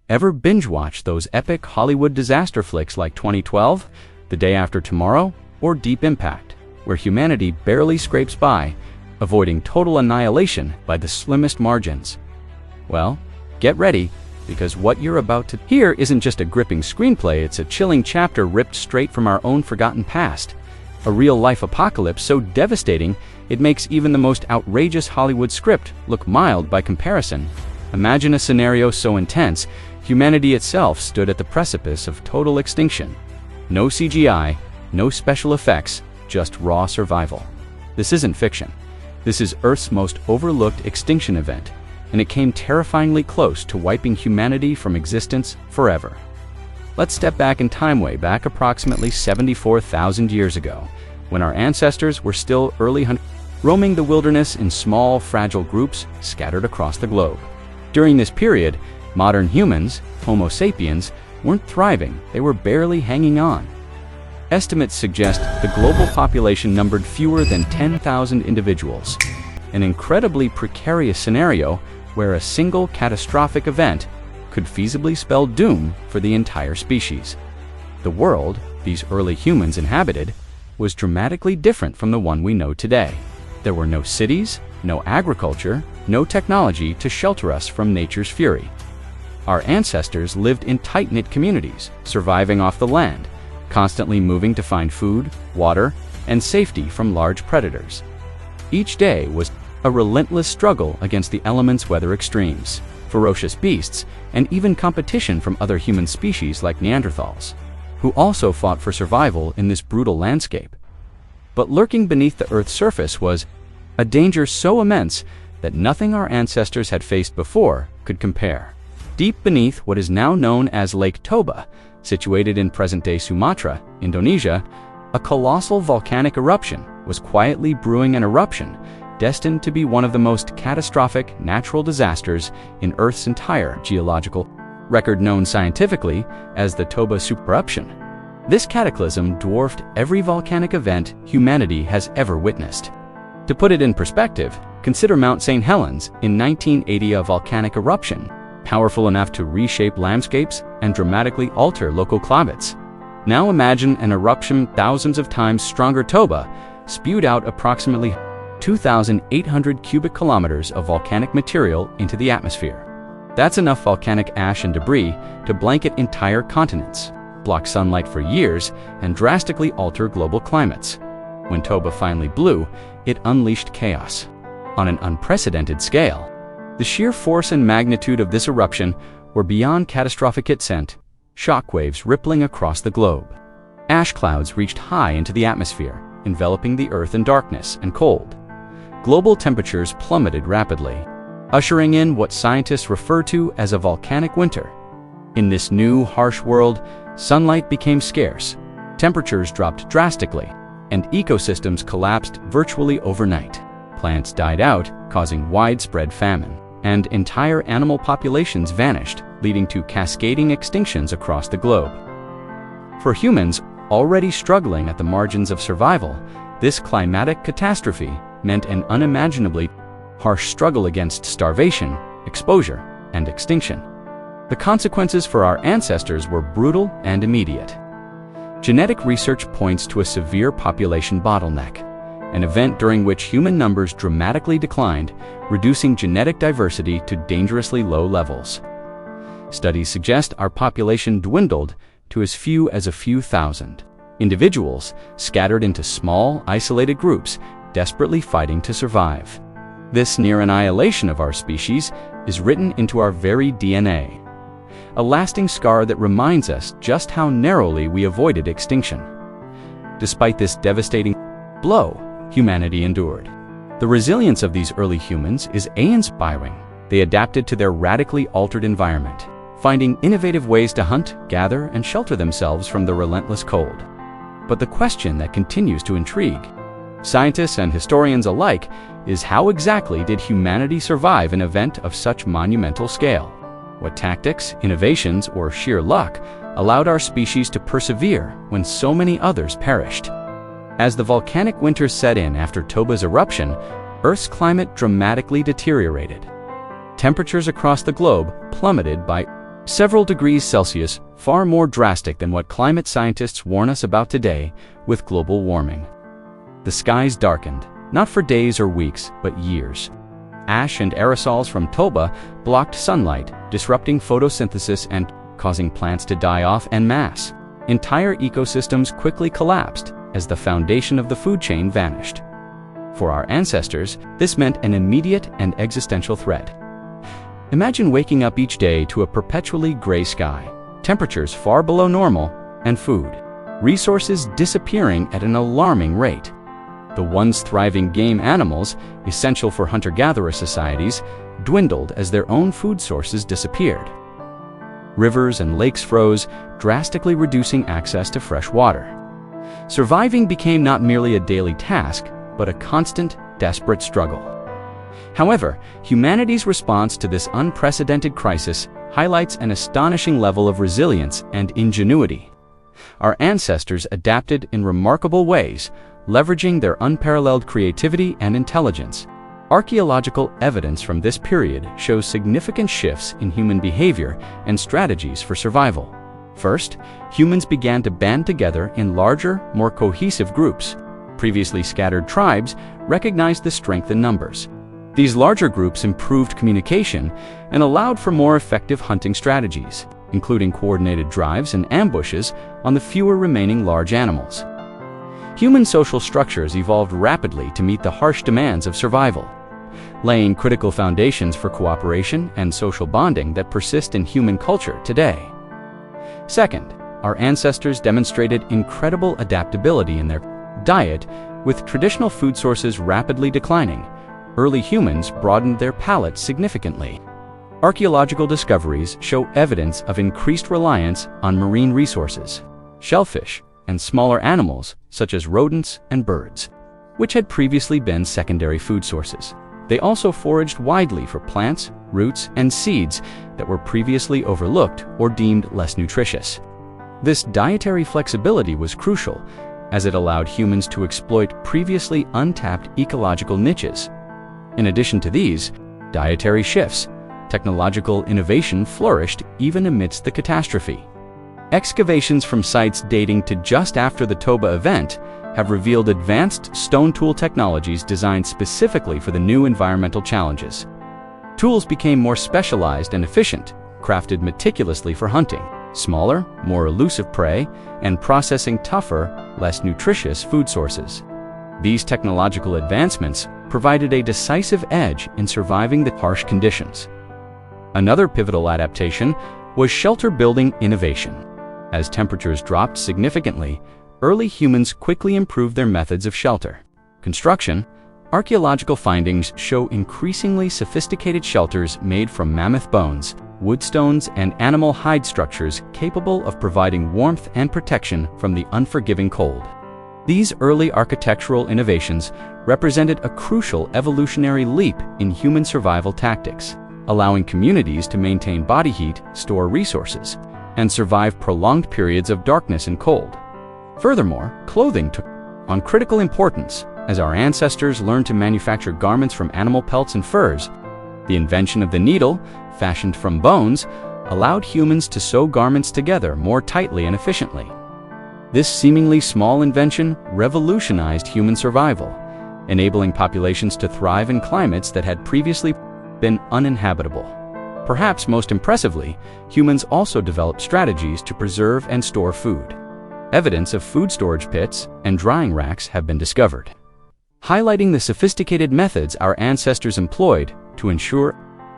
Ever binge-watch those epic Hollywood disaster flicks like 2012, The Day After Tomorrow, or Deep Impact, where humanity barely scrapes by, avoiding total annihilation by the slimmest margins? Well, get ready, because what you're about to hear isn't just a gripping screenplay, it's a chilling chapter ripped straight from our own forgotten past. A real-life apocalypse so devastating, it makes even the most outrageous Hollywood script look mild by comparison. Imagine a scenario so intense, humanity itself stood at the precipice of total extinction. No CGI, no special effects, just raw survival. This isn't fiction. This is Earth's most overlooked extinction event, and it came terrifyingly close to wiping humanity from existence forever. Let's step back in time, way back approximately 74,000 years ago, when our ancestors were still early hunters, roaming the wilderness in small, fragile groups scattered across the globe. During this period, modern humans, Homo sapiens, weren't thriving, they were barely hanging on. Estimates suggest the global population numbered fewer than 10,000 individuals, an incredibly precarious scenario where a single catastrophic event could feasibly spell doom for the entire species. The world these early humans inhabited was dramatically different from the one we know today. There were no cities, no agriculture, no technology to shelter us from nature's fury. Our ancestors lived in tight-knit communities, surviving off the land, constantly moving to find food, water, and safety from large predators. Each day was a relentless struggle against the elements' weather extremes, ferocious beasts, and even competition from other human species like Neanderthals, who also fought for survival in this brutal landscape. But lurking beneath the Earth's surface was a danger so immense that nothing our ancestors had faced before could compare. Deep beneath what is now known as Lake Toba, situated in present-day Sumatra, Indonesia, a colossal volcanic eruption was quietly brewing, an eruption destined to be one of the most catastrophic natural disasters in Earth's entire geological record, known scientifically as the Toba supereruption. This cataclysm dwarfed every volcanic event humanity has ever witnessed. To put it in perspective, consider Mount St. Helens in 1980, a volcanic eruption, powerful enough to reshape landscapes and dramatically alter local climates. Now imagine an eruption thousands of times stronger. Toba spewed out approximately 2,800 cubic kilometers of volcanic material into the atmosphere. That's enough volcanic ash and debris to blanket entire continents, block sunlight for years, and drastically alter global climates. When Toba finally blew, it unleashed chaos on an unprecedented scale. The sheer force and magnitude of this eruption were beyond catastrophic. It sent shockwaves rippling across the globe. Ash clouds reached high into the atmosphere, enveloping the Earth in darkness and cold. Global temperatures plummeted rapidly, ushering in what scientists refer to as a volcanic winter. In this new, harsh world, sunlight became scarce, temperatures dropped drastically, and ecosystems collapsed virtually overnight. Plants died out, causing widespread famine, and entire animal populations vanished, leading to cascading extinctions across the globe. For humans already struggling at the margins of survival, this climatic catastrophe meant an unimaginably harsh struggle against starvation, exposure, and extinction. The consequences for our ancestors were brutal and immediate. Genetic research points to a severe population bottleneck, an event during which human numbers dramatically declined, reducing genetic diversity to dangerously low levels. Studies suggest our population dwindled to as few as a few thousand individuals scattered into small, isolated groups, desperately fighting to survive. This near annihilation of our species is written into our very DNA, a lasting scar that reminds us just how narrowly we avoided extinction. Despite this devastating blow, humanity endured. The resilience of these early humans is awe-inspiring. They adapted to their radically altered environment, finding innovative ways to hunt, gather, and shelter themselves from the relentless cold. But the question that continues to intrigue scientists and historians alike is, how exactly did humanity survive an event of such monumental scale? What tactics, innovations, or sheer luck allowed our species to persevere when so many others perished? As the volcanic winter set in after Toba's eruption, Earth's climate dramatically deteriorated. Temperatures across the globe plummeted by several degrees Celsius, far more drastic than what climate scientists warn us about today with global warming. The skies darkened, not for days or weeks, but years. Ash and aerosols from Toba blocked sunlight, disrupting photosynthesis and causing plants to die off en masse. Entire ecosystems quickly collapsed as the foundation of the food chain vanished. For our ancestors, this meant an immediate and existential threat. Imagine waking up each day to a perpetually gray sky, temperatures far below normal, and food resources disappearing at an alarming rate. The once thriving game animals, essential for hunter-gatherer societies, dwindled as their own food sources disappeared. Rivers and lakes froze, drastically reducing access to fresh water. Surviving became not merely a daily task, but a constant, desperate struggle. However, humanity's response to this unprecedented crisis highlights an astonishing level of resilience and ingenuity. Our ancestors adapted in remarkable ways, leveraging their unparalleled creativity and intelligence. Archaeological evidence from this period shows significant shifts in human behavior and strategies for survival. First, humans began to band together in larger, more cohesive groups. Previously scattered tribes recognized the strength in numbers. These larger groups improved communication and allowed for more effective hunting strategies, including coordinated drives and ambushes on the fewer remaining large animals. Human social structures evolved rapidly to meet the harsh demands of survival, laying critical foundations for cooperation and social bonding that persist in human culture today. Second, our ancestors demonstrated incredible adaptability in their diet, with traditional food sources rapidly declining. Early humans broadened their palates significantly. Archaeological discoveries show evidence of increased reliance on marine resources, shellfish, and smaller animals such as rodents and birds, which had previously been secondary food sources. They also foraged widely for plants, roots, and seeds that were previously overlooked or deemed less nutritious. This dietary flexibility was crucial, as it allowed humans to exploit previously untapped ecological niches. In addition to these dietary shifts, technological innovation flourished even amidst the catastrophe. Excavations from sites dating to just after the Toba event have revealed advanced stone tool technologies designed specifically for the new environmental challenges. Tools became more specialized and efficient, crafted meticulously for hunting smaller, more elusive prey, and processing tougher, less nutritious food sources. These technological advancements provided a decisive edge in surviving the harsh conditions. Another pivotal adaptation was shelter-building innovation. As temperatures dropped significantly, early humans quickly improved their methods of shelter construction. Archaeological findings show increasingly sophisticated shelters made from mammoth bones, wood stones, and animal hide structures capable of providing warmth and protection from the unforgiving cold. These early architectural innovations represented a crucial evolutionary leap in human survival tactics, allowing communities to maintain body heat, store resources, and survive prolonged periods of darkness and cold. Furthermore, clothing took on critical importance as our ancestors learned to manufacture garments from animal pelts and furs. The invention of the needle, fashioned from bones, allowed humans to sew garments together more tightly and efficiently. This seemingly small invention revolutionized human survival, enabling populations to thrive in climates that had previously been uninhabitable. Perhaps most impressively, humans also developed strategies to preserve and store food. Evidence of food storage pits and drying racks have been discovered, highlighting the sophisticated methods our ancestors employed to ensure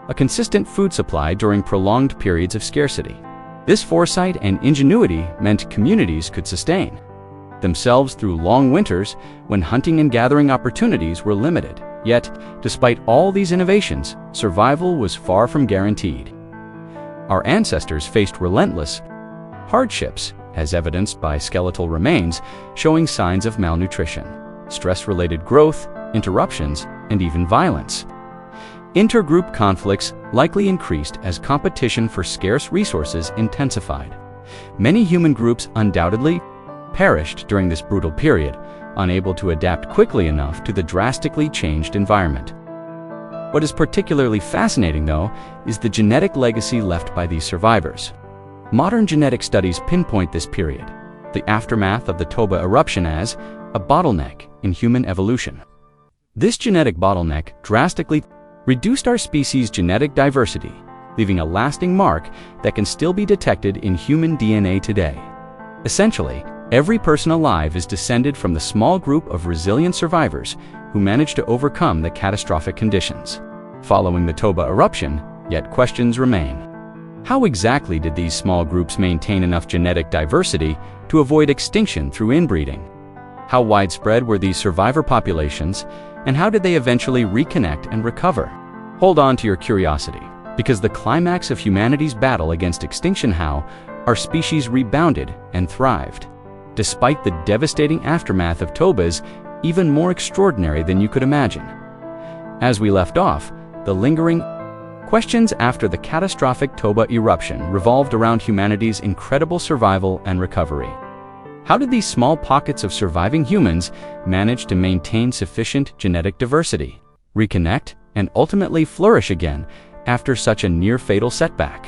a consistent food supply during prolonged periods of scarcity. This foresight and ingenuity meant communities could sustain themselves through long winters when hunting and gathering opportunities were limited. Yet, despite all these innovations, survival was far from guaranteed. Our ancestors faced relentless hardships, as evidenced by skeletal remains showing signs of malnutrition, stress-related growth, interruptions, and even violence. Intergroup conflicts likely increased as competition for scarce resources intensified. Many human groups undoubtedly perished during this brutal period, unable to adapt quickly enough to the drastically changed environment. What is particularly fascinating, though, is the genetic legacy left by these survivors. Modern genetic studies pinpoint this period, the aftermath of the Toba eruption, as a bottleneck in human evolution. This genetic bottleneck drastically reduced our species' genetic diversity, leaving a lasting mark that can still be detected in human DNA today. Essentially, every person alive is descended from the small group of resilient survivors who managed to overcome the catastrophic conditions. Following the Toba eruption, yet questions remain. How exactly did these small groups maintain enough genetic diversity to avoid extinction through inbreeding? How widespread were these survivor populations, and how did they eventually reconnect and recover? Hold on to your curiosity, because the climax of humanity's battle against extinction, how our species rebounded and thrived. Despite the devastating aftermath of Toba, is even more extraordinary than you could imagine. As we left off, the lingering questions after the catastrophic Toba eruption revolved around humanity's incredible survival and recovery. How did these small pockets of surviving humans manage to maintain sufficient genetic diversity, reconnect, and ultimately flourish again after such a near-fatal setback?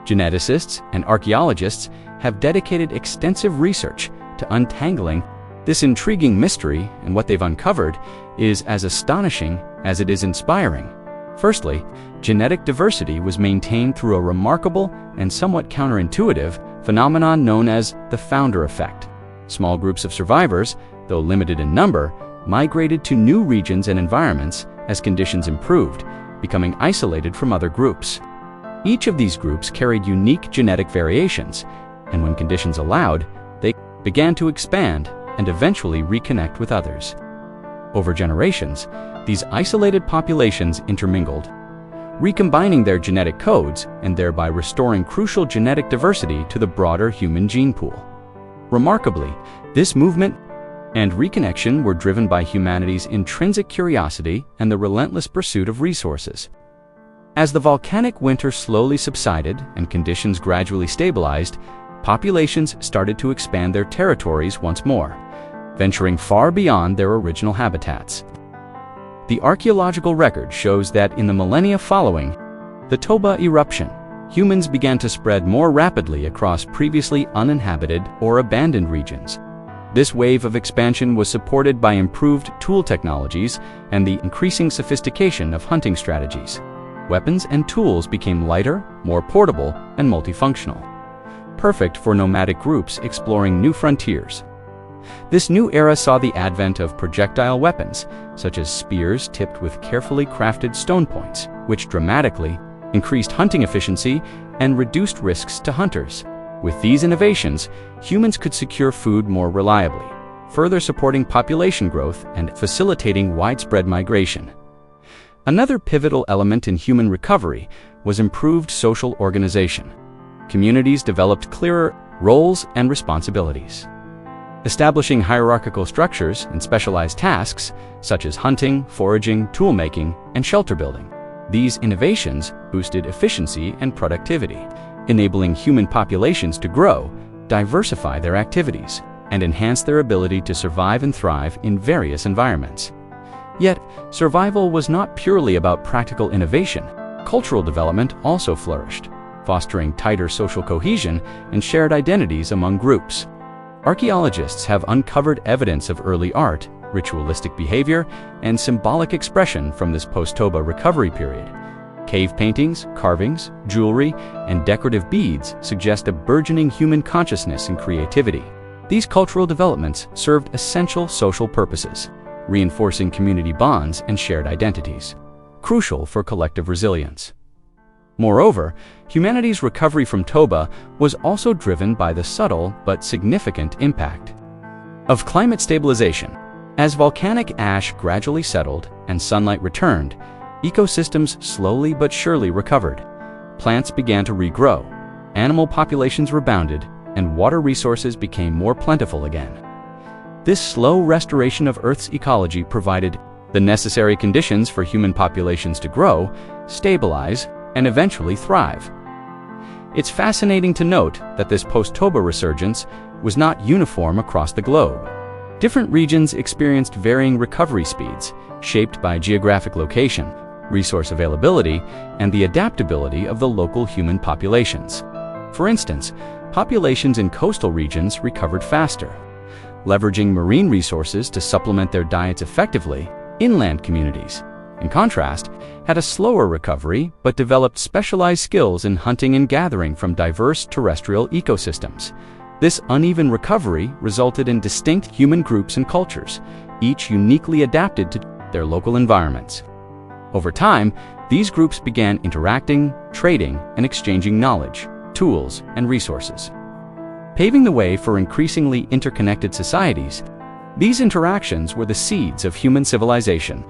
Geneticists and archaeologists have dedicated extensive research to untangling this intriguing mystery, and what they've uncovered is as astonishing as it is inspiring. Firstly, genetic diversity was maintained through a remarkable and somewhat counterintuitive phenomenon known as the founder effect. Small groups of survivors, though limited in number, migrated to new regions and environments as conditions improved, becoming isolated from other groups. Each of these groups carried unique genetic variations, and when conditions allowed, they began to expand and eventually reconnect with others. Over generations, these isolated populations intermingled, recombining their genetic codes and thereby restoring crucial genetic diversity to the broader human gene pool. Remarkably, this movement and reconnection were driven by humanity's intrinsic curiosity and the relentless pursuit of resources. As the volcanic winter slowly subsided and conditions gradually stabilized, populations started to expand their territories once more, venturing far beyond their original habitats. The archaeological record shows that in the millennia following the Toba eruption, humans began to spread more rapidly across previously uninhabited or abandoned regions. This wave of expansion was supported by improved tool technologies and the increasing sophistication of hunting strategies. Weapons and tools became lighter, more portable, and multifunctional, perfect for nomadic groups exploring new frontiers. This new era saw the advent of projectile weapons, such as spears tipped with carefully crafted stone points, which dramatically increased hunting efficiency and reduced risks to hunters. With these innovations, humans could secure food more reliably, further supporting population growth and facilitating widespread migration. Another pivotal element in human recovery was improved social organization. Communities developed clearer roles and responsibilities, establishing hierarchical structures and specialized tasks such as hunting, foraging, tool-making, and shelter building. These innovations boosted efficiency and productivity, enabling human populations to grow, diversify their activities, and enhance their ability to survive and thrive in various environments. Yet, survival was not purely about practical innovation. Cultural development also flourished, fostering tighter social cohesion and shared identities among groups. Archaeologists have uncovered evidence of early art, ritualistic behavior, and symbolic expression from this post-Toba recovery period. Cave paintings, carvings, jewelry, and decorative beads suggest a burgeoning human consciousness and creativity. These cultural developments served essential social purposes, reinforcing community bonds and shared identities, crucial for collective resilience. Moreover, humanity's recovery from Toba was also driven by the subtle but significant impact of climate stabilization. As volcanic ash gradually settled and sunlight returned, ecosystems slowly but surely recovered. Plants began to regrow, animal populations rebounded, and water resources became more plentiful again. This slow restoration of Earth's ecology provided the necessary conditions for human populations to grow, stabilize, and eventually thrive. It's fascinating to note that this post-Toba resurgence was not uniform across the globe. Different regions experienced varying recovery speeds, shaped by geographic location, resource availability, and the adaptability of the local human populations. For instance, populations in coastal regions recovered faster, leveraging marine resources to supplement their diets effectively. Inland communities, in contrast, had a slower recovery but developed specialized skills in hunting and gathering from diverse terrestrial ecosystems. This uneven recovery resulted in distinct human groups and cultures, each uniquely adapted to their local environments. Over time, these groups began interacting, trading, and exchanging knowledge, tools, and resources. Paving the way for increasingly interconnected societies, these interactions were the seeds of human civilization,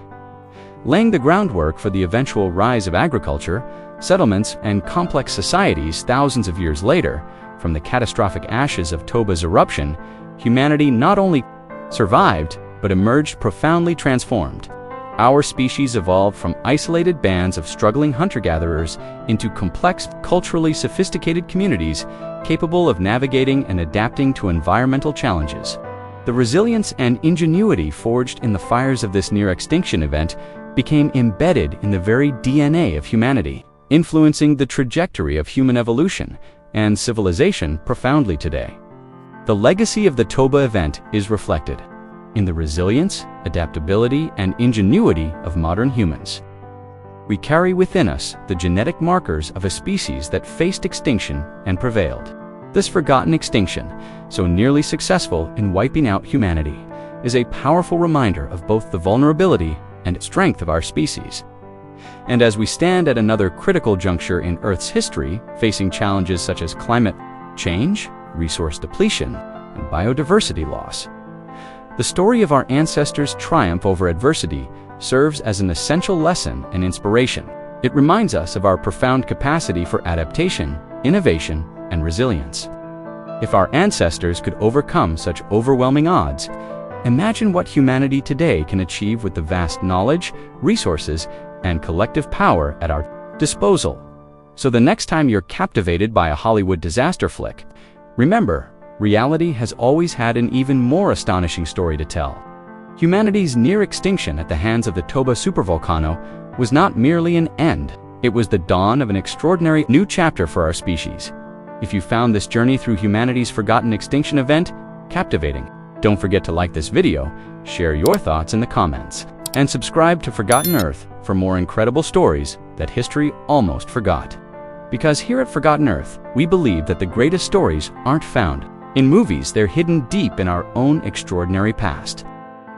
laying the groundwork for the eventual rise of agriculture, settlements, and complex societies thousands of years later. From the catastrophic ashes of Toba's eruption, humanity not only survived, but emerged profoundly transformed. Our species evolved from isolated bands of struggling hunter-gatherers into complex, culturally sophisticated communities capable of navigating and adapting to environmental challenges. The resilience and ingenuity forged in the fires of this near-extinction event became embedded in the very DNA of humanity, influencing the trajectory of human evolution and civilization profoundly today. The legacy of the Toba event is reflected in the resilience, adaptability, and ingenuity of modern humans. We carry within us the genetic markers of a species that faced extinction and prevailed. This forgotten extinction, so nearly successful in wiping out humanity, is a powerful reminder of both the vulnerability and strength of our species. And as we stand at another critical juncture in Earth's history, facing challenges such as climate change, resource depletion, and biodiversity loss, the story of our ancestors' triumph over adversity serves as an essential lesson and inspiration. It reminds us of our profound capacity for adaptation, innovation, and resilience. If our ancestors could overcome such overwhelming odds, imagine what humanity today can achieve with the vast knowledge, resources, and collective power at our disposal. So the next time you're captivated by a Hollywood disaster flick, remember, reality has always had an even more astonishing story to tell. Humanity's near extinction at the hands of the Toba supervolcano was not merely an end, it was the dawn of an extraordinary new chapter for our species. If you found this journey through humanity's forgotten extinction event captivating, don't forget to like this video, share your thoughts in the comments, and subscribe to Forgotten Earth for more incredible stories that history almost forgot. Because here at Forgotten Earth, we believe that the greatest stories aren't found in movies, they're hidden deep in our own extraordinary past.